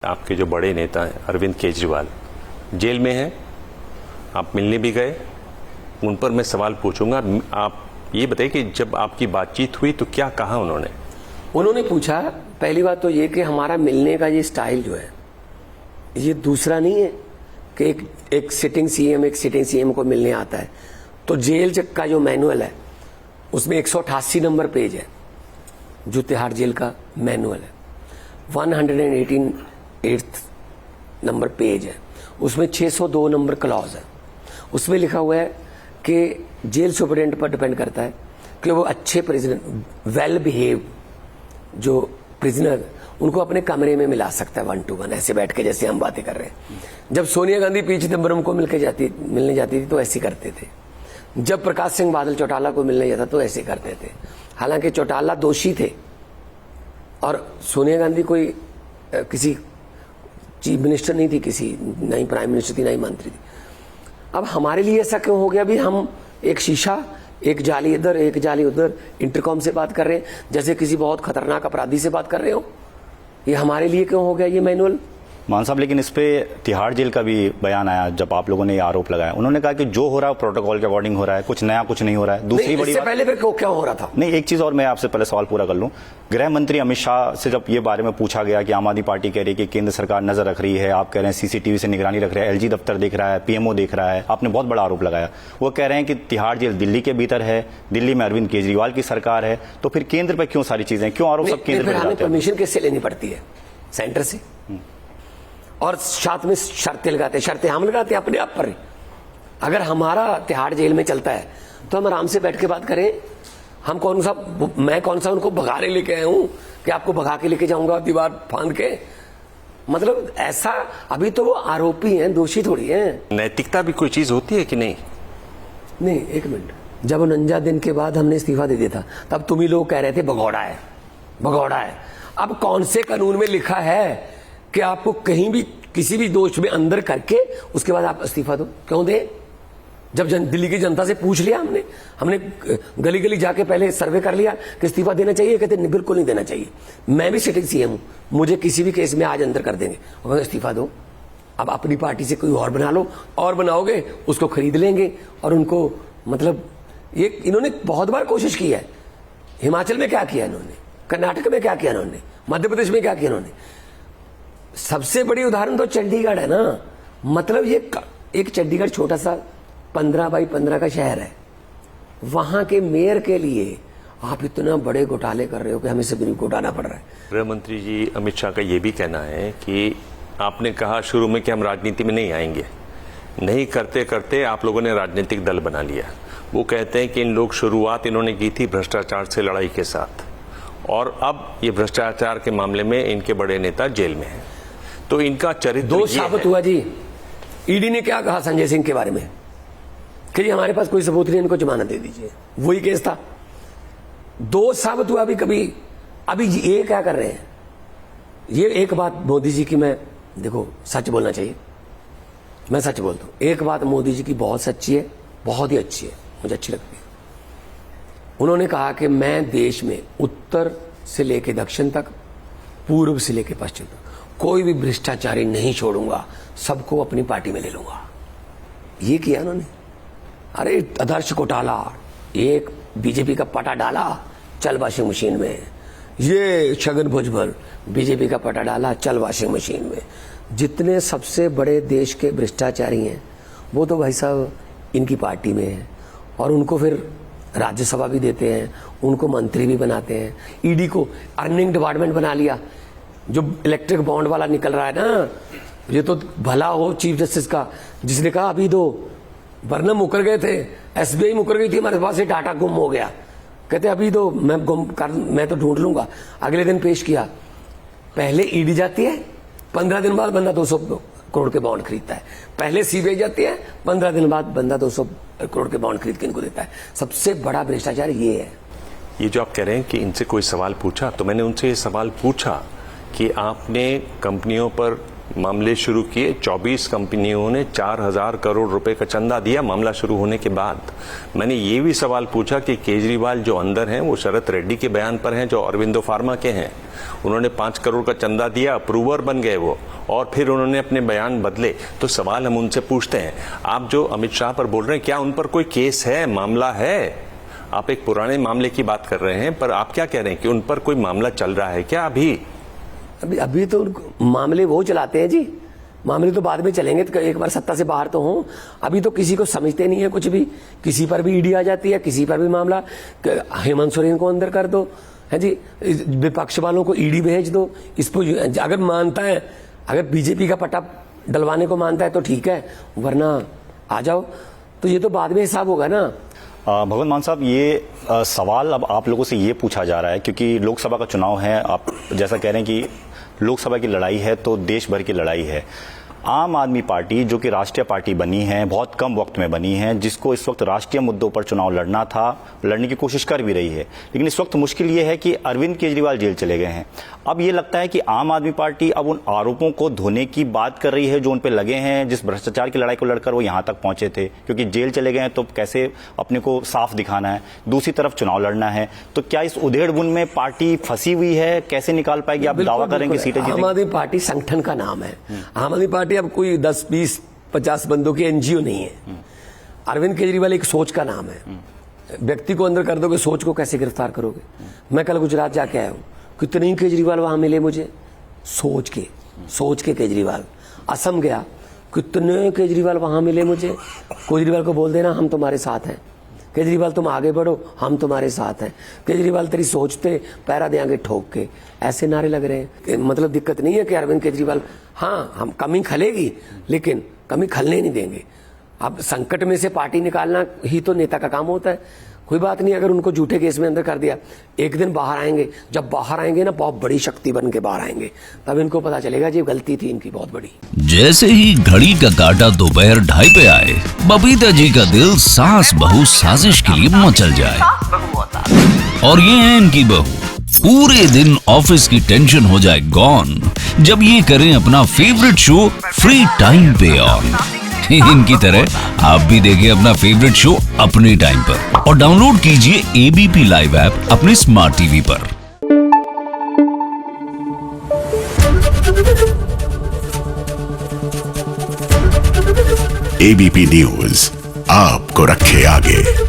आपके जो बड़े नेता हैं अरविंद केजरीवाल जेल में हैं, आप मिलने भी गए, उन पर मैं सवाल पूछूंगा। आप ये बताइए कि जब आपकी बातचीत हुई तो क्या कहा उन्होंने? उन्होंने पूछा, पहली बात तो ये कि हमारा मिलने का ये स्टाइल जो है ये दूसरा नहीं है कि एक सिटिंग सीएम को मिलने आता है। तो जेल का जो मैनुअल है उसमें 188 नंबर पेज है, जो तिहाड़ जेल का मैनुअल है। 118 नंबर पेज है, उसमें 602 नंबर क्लॉज है। उसमें लिखा हुआ है कि जेल सुपरिटेंडेंट पर डिपेंड करता है कि वो अच्छे प्रिजनर, वेल बिहेव जो प्रिजनर, उनको अपने कमरे में मिला सकता है 1 to 1, ऐसे बैठ के जैसे हम बातें कर रहे हैं। जब सोनिया गांधी पी चिदम्बरम को मिलने जाती थी तो ऐसे करते थे। जब प्रकाश सिंह बादल चौटाला को मिलने जाता तो ऐसे करते थे। हालांकि चौटाला दोषी थे और सोनिया गांधी कोई किसी चीफ मिनिस्टर नहीं थी, किसी नहीं प्राइम मिनिस्टर थी, नहीं मंत्री थी। अब हमारे लिए ऐसा क्यों हो गया? भी हम एक शीशा, एक जाली इधर एक जाली उधर, इंटरकॉम से बात कर रहे हैं जैसे किसी बहुत खतरनाक अपराधी से बात कर रहे हो। ये हमारे लिए क्यों हो गया ये मैनुअल? मान साहब, लेकिन इस पे तिहाड़ जेल का भी बयान आया जब आप लोगों ने ये आरोप लगाया। उन्होंने कहा कि जो हो रहा है प्रोटोकॉल के अकॉर्डिंग हो रहा है, कुछ नया कुछ नहीं हो रहा है। दूसरी बड़ी बात, पहले फिर क्या हो रहा था? नहीं, एक चीज और मैं आपसे पहले सवाल पूरा कर लूं। गृह मंत्री अमित शाह से जब ये बारे में पूछा गया कि आम आदमी पार्टी कह रही है कि केंद्र सरकार नजर रख रही है, आप कह रहे हैं सीसीटीवी से निगरानी रख रहे हैं, एलजी दफ्तर देख रहा है, पीएमओ देख रहा है, आपने बहुत बड़ा आरोप लगाया। वो कह रहे हैं कि तिहाड़ जेल दिल्ली के भीतर है, दिल्ली में अरविंद केजरीवाल की सरकार है, तो फिर केंद्र पर क्यों सारी चीजें, क्यों आरोप सब केंद्र पर लगाते हैं? परमिशन किससे लेनी पड़ती है? सेंटर से। और साथ में शर्तें लगाते, शर्तें हम लगाते हैं अपने आप पर। अगर हमारा तिहाड़ जेल में चलता है तो हम आराम से बैठ के बात करें। हम मैं कौन सा उनको भगाने लेके आया हूं कि आपको भगा के लेके जाऊंगा दीवार फांद के? मतलब ऐसा, अभी तो वो आरोपी हैं, दोषी थोड़ी हैं। नैतिकता भी कोई चीज होती है कि नहीं? नहीं, एक मिनट, जब 49 दिन के बाद हमने इस्तीफा दे दिया था तब तुम ही लोग कह रहे थे भगौड़ा है, भगौड़ा है। अब कौन से कानून में लिखा है कि आपको कहीं भी किसी भी दोष में अंदर करके उसके बाद आप इस्तीफा दो? क्यों दे? जब दिल्ली की जनता से पूछ लिया हमने गली गली जाके पहले सर्वे कर लिया कि इस्तीफा देना चाहिए, कहते नहीं, बिल्कुल नहीं देना चाहिए। मैं भी सिटिंग सीएम हूं, मुझे किसी भी केस में आज अंदर कर देंगे और इस्तीफा दो। अब अपनी पार्टी से कोई और बना लो, और बनाओगे उसको खरीद लेंगे। और उनको मतलब ये इन्होंने बहुत बार कोशिश की है। हिमाचल में क्या किया इन्होंने, कर्नाटक में क्या किया इन्होंने, मध्य प्रदेश में क्या किया इन्होंने। सबसे बड़ी उदाहरण तो चंडीगढ़ है ना। मतलब ये एक चंडीगढ़ छोटा सा 15 बाई 15 का शहर है, वहां के मेयर के लिए आप इतना बड़े घोटाले कर रहे हो कि हमें सुप्रीम कोर्ट आना पड़ रहा है। गृह मंत्री जी अमित शाह का ये भी कहना है कि आपने कहा शुरू में कि हम राजनीति में नहीं आएंगे, नहीं करते करते आप लोगों ने राजनीतिक दल बना लिया। वो कहते हैं कि इन लोग शुरुआत इन्होंने की थी भ्रष्टाचार से लड़ाई के साथ, और अब ये भ्रष्टाचार के मामले में इनके बड़े नेता जेल में हैं। तो इनका चरित्र दोष साबित हुआ जी। ईडी ने क्या कहा संजय सिंह के बारे में कि जी हमारे पास कोई सबूत नहीं, इनको जमानत दे दीजिए। वही केस था, दोष साबित हुआ। अभी ये क्या कर रहे हैं? ये एक बात मोदी जी की, मैं देखो सच बोलना चाहिए, मैं सच बोलता हूं। एक बात मोदी जी की बहुत सच्ची है, बहुत ही अच्छी है, मुझे अच्छी लगती है। उन्होंने कहा कि मैं देश में उत्तर से लेकर दक्षिण तक, पूर्व से लेकर पश्चिम तक कोई भी भ्रष्टाचारी नहीं छोड़ूंगा, सबको अपनी पार्टी में ले लूंगा। ये किया उन्होंने। अरे आदर्श घोटाला, एक बीजेपी का पटा डाला, चल वॉशिंग मशीन में। ये छगन भुजबल, बीजेपी का पटा डाला, चल वॉशिंग मशीन में। जितने सबसे बड़े देश के भ्रष्टाचारी हैं वो तो भाई साहब इनकी पार्टी में है, और उनको फिर राज्यसभा भी देते हैं, उनको मंत्री भी बनाते हैं। ईडी को अर्निंग डिपार्टमेंट बना लिया। जो इलेक्ट्रिक बॉन्ड वाला निकल रहा है ना, ये तो भला हो चीफ जस्टिस का, जिसने कहा अभी दो, वरना मुकर गए थे, एसबीआई मुकर गई थी हमारे पास से, डाटा गुम हो गया, कहते अभी दो, मैं तो ढूंढ लूंगा। अगले दिन पेश किया। पहले ईडी जाती है, 15 दिन बाद बंदा 200 करोड़ के बॉन्ड खरीदता है। पहले सीबीआई जाती है, 15 दिन बाद बंदा 200 करोड़ के बॉन्ड खरीद के इनको देता है। सबसे बड़ा भ्रष्टाचार ये है। ये जो आप कह रहे हैं कि इनसे कोई सवाल पूछा, तो मैंने उनसे ये सवाल पूछा कि आपने कंपनियों पर मामले शुरू किए, 24 कंपनियों ने 4000 करोड़ रुपए का चंदा दिया मामला शुरू होने के बाद। मैंने ये भी सवाल पूछा कि केजरीवाल जो अंदर हैं वो शरद रेड्डी के बयान पर हैं जो अरविंदो फार्मा के हैं। उन्होंने 5 करोड़ का चंदा दिया, अप्रूवर बन गए वो, और फिर उन्होंने अपने बयान बदले। तो सवाल हम उनसे पूछते हैं, आप जो अमित शाह पर बोल रहे हैं, क्या उन पर कोई केस है, मामला है? आप एक पुराने मामले की बात कर रहे हैं, पर आप क्या कह रहे हैं कि उन पर कोई मामला चल रहा है क्या अभी? अभी तो मामले वो चलाते हैं जी, मामले तो बाद में चलेंगे, तो एक बार सत्ता से बाहर तो हों। अभी तो किसी को समझते नहीं है कुछ भी, किसी पर भी ईडी आ जाती है, किसी पर भी मामला। हेमंत सोरेन को अंदर कर दो, है जी, विपक्ष वालों को ईडी भेज दो। इसको अगर मानता है, अगर बीजेपी का पट्टा डलवाने को मानता है तो ठीक है, वरना आ जाओ। तो ये तो बाद में हिसाब होगा ना। भगवंत मान साहब, ये सवाल अब आप लोगों से ये पूछा जा रहा है क्योंकि लोकसभा का चुनाव है। आप जैसा कह रहे हैं कि लोकसभा की लड़ाई है तो देश भर की लड़ाई है। आम आदमी पार्टी जो कि राष्ट्रीय पार्टी बनी है, बहुत कम वक्त में बनी है, जिसको इस वक्त राष्ट्रीय मुद्दों पर चुनाव लड़ना था, लड़ने की कोशिश कर भी रही है। लेकिन इस वक्त मुश्किल ये है कि अरविंद केजरीवाल जेल चले गए हैं। अब ये लगता है कि आम आदमी पार्टी अब उन आरोपों को धोने की बात कर रही है जो उन पर लगे हैं, जिस भ्रष्टाचार की लड़ाई को लड़कर वो यहां तक पहुंचे थे। क्योंकि जेल चले गए हैं तो कैसे अपने को साफ दिखाना है, दूसरी तरफ चुनाव लड़ना है। तो क्या इस उधेड़-बुन में पार्टी फंसी हुई है? कैसे निकाल पाएगी? आप दावा करेंगे सीटें जीतेंगी? आम आदमी पार्टी संगठन का नाम है। आम आदमी पार्टी अब कोई 10, 20, 50 बंदों की एनजीओ नहीं है। अरविंद केजरीवाल एक सोच का नाम है। व्यक्ति को अंदर कर दोगे, सोच को कैसे गिरफ्तार करोगे? मैं कल गुजरात जाके आया हूं, कितने ही केजरीवाल वहां मिले मुझे, सोच के केजरीवाल। असम गया, कितने केजरीवाल वहां मिले मुझे। केजरीवाल को बोल देना हम तुम्हारे साथ हैं, केजरीवाल तुम आगे बढ़ो, हम तुम्हारे साथ हैं, केजरीवाल तेरी सोचते पैरा देंगे ठोक के, ऐसे नारे लग रहे हैं। मतलब दिक्कत नहीं है कि अरविंद केजरीवाल, हाँ हम कमी खलेगी लेकिन कमी खलने नहीं देंगे। अब संकट में से पार्टी निकालना ही तो नेता का काम होता है। कोई बात नहीं, अगर उनको झूठे केस में अंदर कर दिया, एक दिन बाहर आएंगे। जब बाहर आएंगे ना, बहुत बड़ी शक्ति बन के बाहर आएंगे, तब इनको पता चलेगा जी गलती थी इनकी बहुत बड़ी। जैसे ही घड़ी का काटा दोपहर 2:30 पे आए, बबीता जी का दिल सास बहू साजिश के लिए मचल जाए। और ये है इनकी बहू, पूरे दिन ऑफिस की टेंशन हो जाए गॉन जब ये करें अपना फेवरेट शो फ्री टाइम पे ऑन। इनकी तरह आप भी देखिए अपना फेवरेट शो अपने टाइम पर और डाउनलोड कीजिए एबीपी लाइव ऐप अपने स्मार्ट टीवी पर। एबीपी न्यूज आपको रखे आगे।